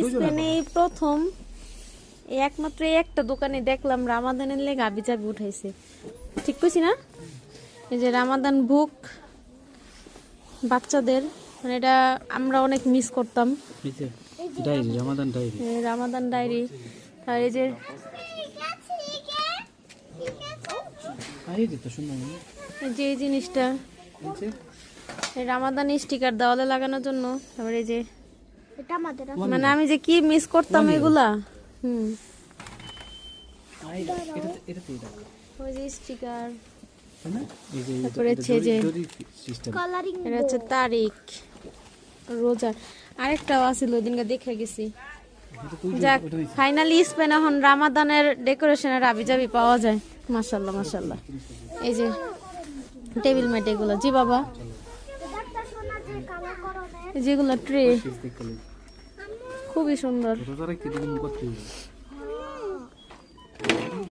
স্পেনে প্রথম একমাত্র একটা দোকানে দেখলাম রামাদানের লেগে আবি চাবি উঠাইছে, ঠিক কইছি না? এই যে রামাদান বুক বাচ্চাদের, মানে এটা আমরা অনেক মিস করতাম। Diary, Ramadan diary, Ramadan diary. আর এই যে এই জিনিসটা রামাদান স্টিকার দেওয়ালে লাগানোর জন্য। তারপরে এই যে মানে আমি যে কি মিস করতাম এগুলা। ওই যে স্টিকার, তারপরে হচ্ছে যে এটা হচ্ছে তারিখ রোজার। আরেকটাও আছিল ওই দিনকে দেখে গেছি। যাক, ফাইনালি স্পেন এখন রামাদানের ডেকোরেশনের আবিজাবি পাওয়া যায়। মাশাআল্লাহ মাশাআল্লাহ। এই যে টেবিল ম্যাট এগুলো, জি বাবা, যেগুলো ট্রে খুবই সুন্দর।